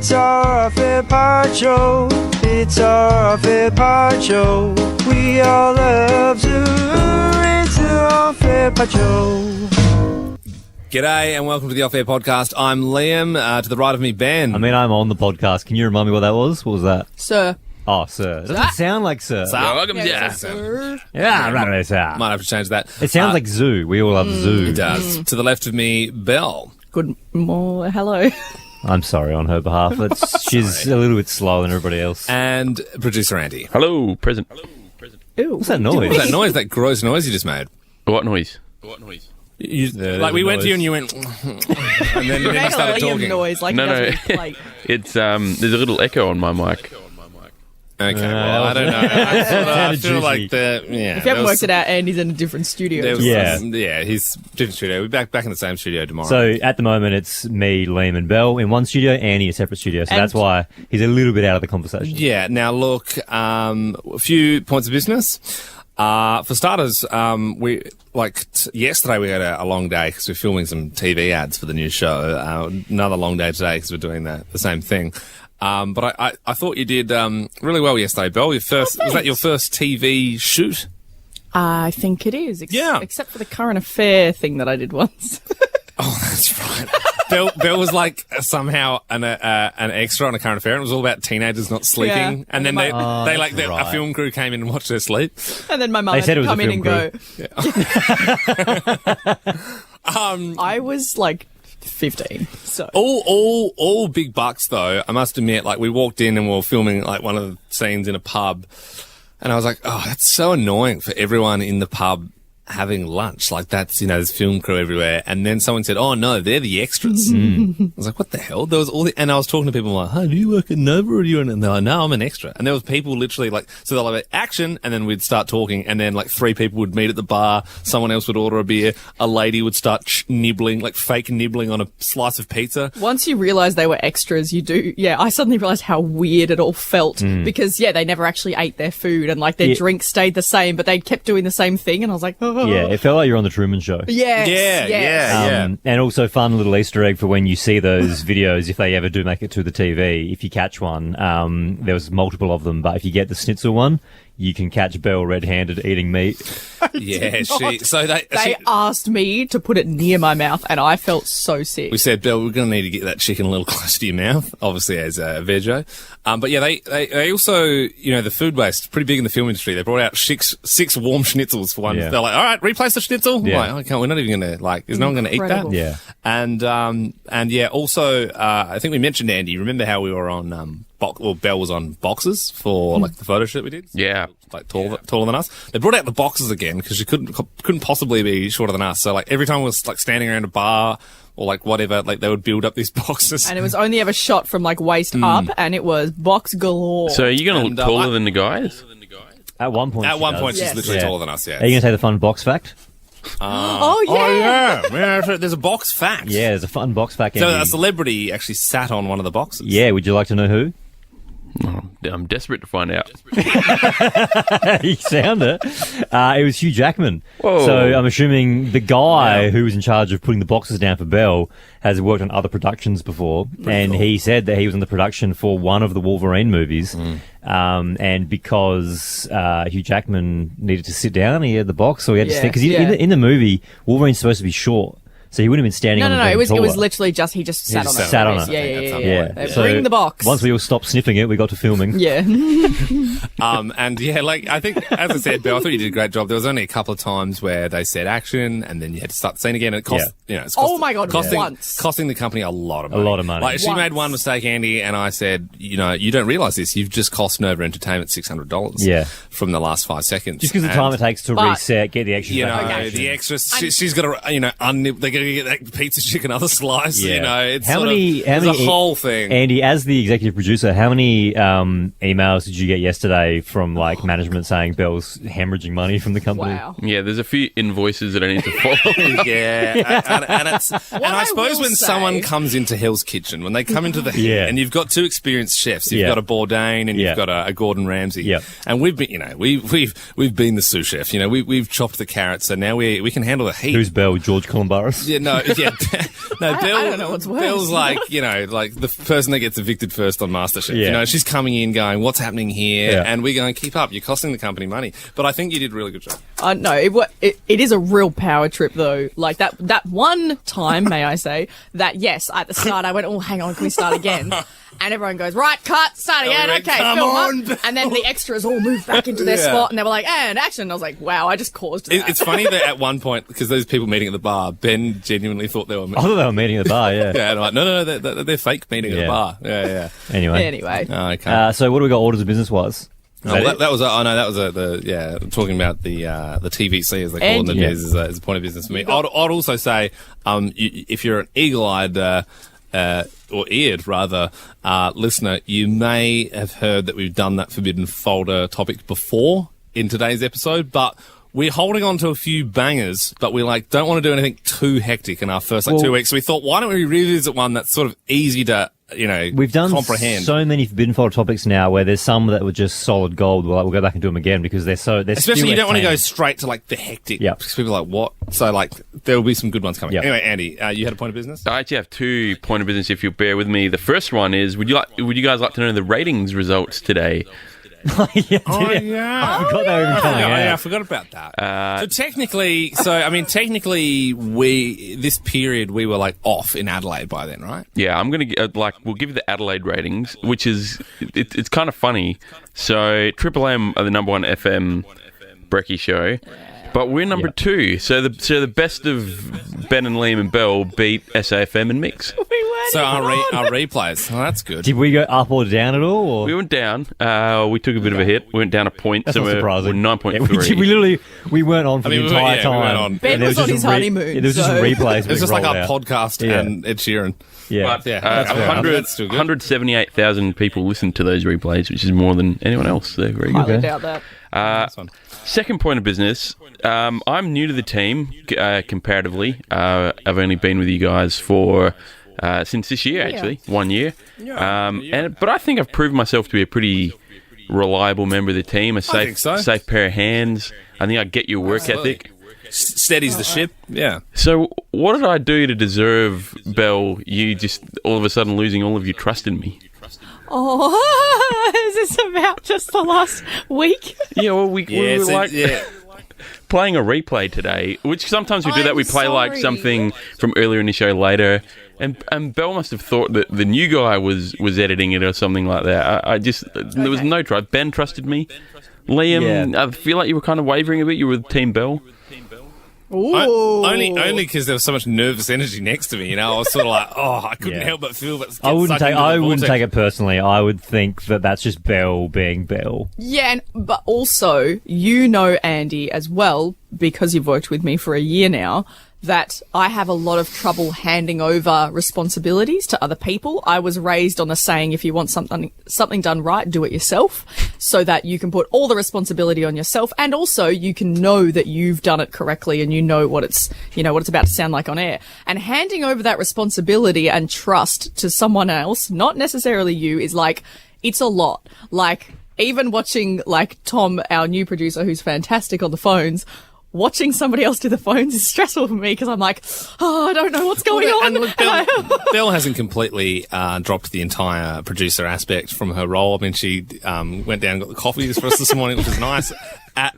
It's our fair part show. It's our fair part show. We all love Zoo. It's our fair part show. G'day and welcome to the Off Air Podcast. I'm Liam. To the right of me, Ben. I mean, I'm on the podcast. Can you remind me what that was? What was that? Sir. Oh, sir. It doesn't sound like sir. Welcome, Sir. Yeah, right, sir. Might have to change that. It sounds like zoo. We all love zoo. It does. To the left of me, Belle. Good morning. Hello. I'm sorry on her behalf. She's a little bit slower than everybody else. And producer Andy. Hello, present. Ew. What's that noise? What was that noise? That gross noise you just made? What noise? Like we went to you and you went, and then you Make a started Liam talking. noise like No, he does no. with his plate. It's there's a little echo on my mic. Okay, well, I don't know. I feel juicy. like the yeah. If you haven't worked it out, Andy's in a different studio. Yeah. He's different studio. We're back in the same studio tomorrow. So at the moment, it's me, Liam, and Belle in one studio, Andy in a separate studio. So And- that's why he's a little bit out of the conversation. yeah. Now look, a few points of business. For starters, yesterday we had a long day because we're filming some TV ads for the new show. Another long day today because we're doing the same thing. But I thought you did really well yesterday, Belle. Was that your first TV shoot? I think it is. Yeah. Except for the current affair thing that I did once. Oh, that's right. Belle was like somehow an extra on a current affair. And it was all about teenagers not sleeping, Yeah. and then Oh, a right. film crew came in and watched her sleep. And then my mum They had said it to was a come in and film go. I was like 15. So All big bucks though. I must admit, like we walked in and we were filming like one of the scenes in a pub, and I was like, oh, that's so annoying for everyone in the pub having lunch. Like that's, there's film crew everywhere. And then someone said, oh no, they're the extras. I was like, what the hell? There was and I was talking to people like, hey, do you work at Nova or do you? And they're like, no, I'm an extra. And there was people literally like, so they're like action. And then we'd start talking and then like 3 people would meet at the bar. Someone else would order a beer. A lady would start nibbling, like fake nibbling on a slice of pizza. once you realise they were extras, you do. Yeah, I suddenly realised how weird it all felt because, they never actually ate their food and like their Yeah. drinks stayed the same, but they kept doing the same thing. And I was like, oh. Yeah, it felt like you're on the Truman Show. Yes, Yeah, yes. yeah. And also fun little Easter egg for when you see those videos, if they ever do make it to the TV, if you catch one, there was multiple of them, but if you get the schnitzel one, you can catch Belle red-handed eating meat. Yeah, They asked me to put it near my mouth, and I felt so sick. we said, Bill, we're going to need to get that chicken a little closer to your mouth, obviously as a veggie. But yeah, they also, the food waste, pretty big in the film industry. They brought out six warm schnitzels for one. Yeah. They're like, all right, replace the schnitzel. Yeah. I'm like, okay, we're not even going to, is no one going to eat that? Incredible. Yeah. And yeah, also, I think we mentioned, Andy, remember how we were on, Belle was on boxes for like the photo shoot we did? Yeah. Like taller than us. They brought out the boxes again because she couldn't possibly be shorter than us. So like every time we was like standing around a bar or like whatever, like they would build up these boxes. And it was only ever shot from like waist up, and it was box galore. So are you going to And, look taller than the guys? At one point, At she one does. point, she's Yes. literally Yeah. taller than us. Yeah. Are you going to say the fun box fact? oh yeah. yeah. There's a box fact. Yeah, there's a fun box fact. So Andy. a celebrity actually sat on one of the boxes. Yeah, would you like to know who? I'm desperate to find out. You sound it. It was Hugh Jackman. Whoa. So I'm assuming the guy who was in charge of putting the boxes down for Belle has worked on other productions before, and he said that he was in the production for one of the Wolverine movies. And because Hugh Jackman needed to sit down, he had the box, so he had to Yeah, stand. Because yeah. in the movie, Wolverine's supposed to be short, so he wouldn't have been standing on No, the it was taller. literally just he just sat just on it. sat on it. Yeah. Yeah. They bring the box. Once we all stopped sniffing it, we got to filming. Yeah. And yeah, like I think, as I said, Bill, I thought you did a great job. There was only a couple of times where they said action, and then you had to start the scene again. And it cost, it's Oh my God, once. costing the company a lot of money. A lot of money. Like she Once. made one mistake, Andy, and I said, you don't realise this. You've just cost Nova Entertainment $600. Yeah. From the last 5 seconds. Just because the And, time it takes to But- reset, get the extras You back know, in action. the extras. She's got to, they're going to get that pizza chicken other slice. Yeah. It's How sort many- of, how it's many- a whole thing. Andy, as the executive producer, how many emails did you get yesterday from like management saying Belle's hemorrhaging money from the company? Wow. Yeah, there's a few invoices that I need to follow. Yeah, and I suppose will when say- someone comes into Hell's Kitchen, when they come into the heat, Yeah. and you've got 2 experienced chefs, you've Yeah. got a Bourdain and Yeah. you've got a Gordon Ramsay, Yep. and we've been, we've been the sous chef, we've chopped the carrots, so now we can handle the heat. Who's Belle? George Columbaris? Yeah, no, yeah. No, Bill, I don't know what's worse. Bill's like, like the person that gets evicted first on MasterChef. Yeah. She's coming in going, what's happening here? Yeah. And we're going, keep up. You're costing the company money. But I think you did a really good job. No, it is a real power trip though. Like that one time, may I say, that yes, at the start I went, oh, hang on, can we start again? And everyone goes, right, cut, start again, went, okay, come film on, up. And then the extras all moved back into their Yeah. spot and they were like, and action. And I was like, wow, I just caused that. It's funny that at one point, because those people meeting at the bar, Ben genuinely thought they were I thought they were meeting at the bar, yeah. Yeah, and I'm like, no, they're fake meeting at Yeah. the bar. Yeah. Anyway. Anyway. Oh, okay. So what do we got orders of business was? That was talking about the TVC as they call it in the And- news is a point of business for me. I'd also say, if you're an eagle-eyed, or eared rather, listener, you may have heard that we've done that Forbidden Folder topic before in today's episode, but we're holding on to a few bangers, but we don't want to do anything too hectic in our first 2 weeks. So we thought, why don't we revisit one that's sort of easy to, We've done comprehend. so many Forbidden Folder topics now where there's some that were just solid gold. We'll go back and do them again because they're Especially you don't want to go entertaining. straight to the hectic. Yep. Because people are like, what? So there will be some good ones coming. Yep. Anyway, Andy, you had a point of business? I actually have 2 point of business if you'll bear with me. The first one is, would you guys like to know the ratings results today? yeah. yeah. I forgot they were even coming out. I forgot about that. So technically, this period we were off in Adelaide by then, right? Yeah, I'm going to we'll give you the Adelaide ratings, which is, it's kind of funny. So Triple M are the number 1 FM brekkie show, but we're number 2. So the best of Ben and Liam and Bell beat SAFM and Mix. So our replays. Oh, that's good. Did we go up or down at all? Or? We went down. We took a bit of a hit. We went down a point. That's so not we're surprising. 9.3. We literally weren't on for the we entire weren't time. on. Ben And there was on just his a honeymoon, there was just so- replays. It was just like rolled our out. podcast Yeah. and Ed Sheeran. Yeah, But, that's fair enough. That's still good. 178,000 people listened to those replays, which is more than anyone else. They're very good. Highly doubt that. Nice one. Second point of business. I'm new to the team comparatively. I've only been with you guys for since this year, actually, 1 year. But I think I've proven myself to be a pretty reliable member of the team. think so. Safe pair of hands. I think I get your work Absolutely. ethic. Steadies the ship. Yeah. So what did I do to deserve, Belle, you just all of a sudden losing all of your trust in me? Oh, is this about just the last week? Yeah, well, we were yeah. playing a replay today, which sometimes we do that. I'm We play sorry. something from earlier in the show later, and Belle must have thought that the new guy was editing it or something like that. There was no trust. Ben trusted me. Liam, Yeah. I feel like you were kind of wavering a bit. You were with Team Belle. Ooh. Only because there was so much nervous energy next to me. I was sort of like, I couldn't Yeah. help but feel that. I wouldn't take it personally. I would think that that's just Belle being Belle. Yeah, but also, Andy, as well, because you've worked with me for a year now, that I have a lot of trouble handing over responsibilities to other people. I was raised on a saying, if you want something done right, do it yourself, so that you can put all the responsibility on yourself, and also you can know that you've done it correctly and you know what it's about to sound like on air. And handing over that responsibility and trust to someone else, not necessarily you, is it's a lot. Even watching Tom, our new producer, who's fantastic on the phones, watching somebody else do the phones is stressful for me because I'm like, I don't know what's going on. And look, Belle hasn't completely dropped the entire producer aspect from her role. I mean, she went down and got the coffees for us this morning, which was nice. At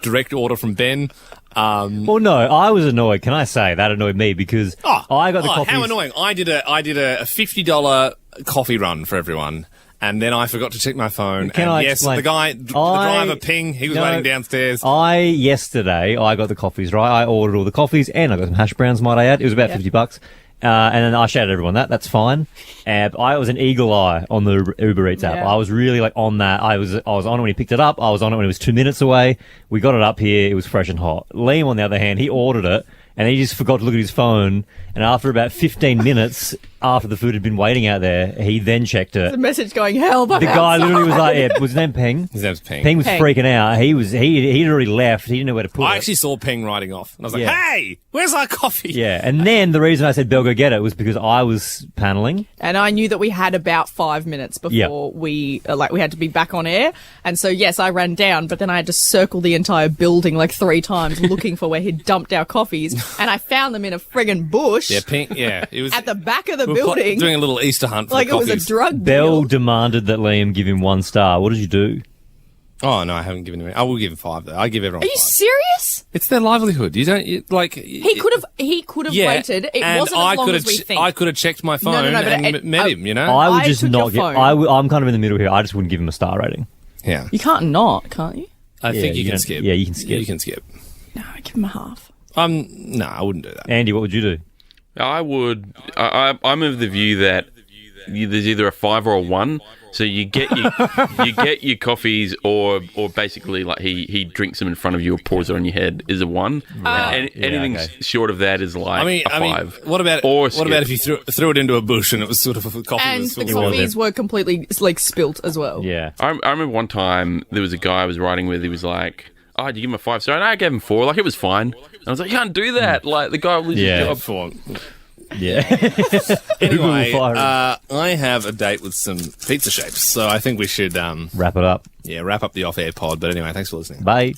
direct order from Ben. Well, no, I was annoyed. Can I say that annoyed me because I got the coffees. How annoying! I did a $50 coffee run for everyone. And then I forgot to check my phone. Can and I yes, explain? the driver ping, he was waiting downstairs. Yesterday, I got the coffees, right? I ordered all the coffees and I got some hash browns, might I add. It was about $50. And then I shouted at everyone that's fine. I was an eagle eye on the Uber Eats app. Yeah. I was really on that. I was on it when he picked it up. I was on it when it was 2 minutes away. We got it up here. It was fresh and hot. Liam, on the other hand, he ordered it and he just forgot to look at his phone. And after about 15 minutes, after the food had been waiting out there, he then checked The it. message going, help, I'm The guy outside. literally was like, yeah, was his name Peng? His name's Peng. Peng was Peng. freaking out. He'd already left. He didn't know where to put I it. actually saw Peng riding off, and I was like, Yeah. "Hey, where's our coffee?" Yeah, and then the reason I said Bell go get it was because I was paneling. And I knew that we had about 5 minutes before we had to be back on air. And so, yes, I ran down, but then I had to circle the entire building like 3 times looking for where he'd dumped our coffees. And I found them in a friggin' bush Yeah, Peng. Yeah, it was at the back of the we were building. doing a little Easter hunt for Like the it was coffees. a drug Bell deal. demanded that Liam give him 1 star. What did you do? Oh no, I haven't given him. I will give him 5 though. I give everyone. Are you 5. serious? It's their livelihood. You don't like. He could have waited. It and wasn't I as long could as we have. think. I could have checked my phone no, but and met him. You know. I would I just took not your get. phone. I'm kind of in the middle here. I just wouldn't give him a star rating. yeah. You can't not, can't you? I think you you can can- skip. yeah, you can skip. You can skip. No, I give him a half. No, I wouldn't do that. Andy, what would you do? I would. I'm of the view that there's either a 5 or a 1. So you get your coffees, or basically like he drinks them in front of you or pours it on your head is a 1. And anything okay. short of that is like a 5. What about Or what skip. about if you threw it into a bush and it was sort of a coffee And was the sort of coffees were completely like spilt as well. Yeah. I remember one time there was a guy I was riding with. He was like, "Oh, did you give him a 5 star?" And I gave him 4. Like it was fine. And I was like, "You can't do that." Like the guy will lose Yeah. his job. for. Yeah. Anyway, Fire him. I have a date with some pizza shapes, so I think we should Wrap it up. wrap up the off-air pod. But anyway, thanks for listening. Bye.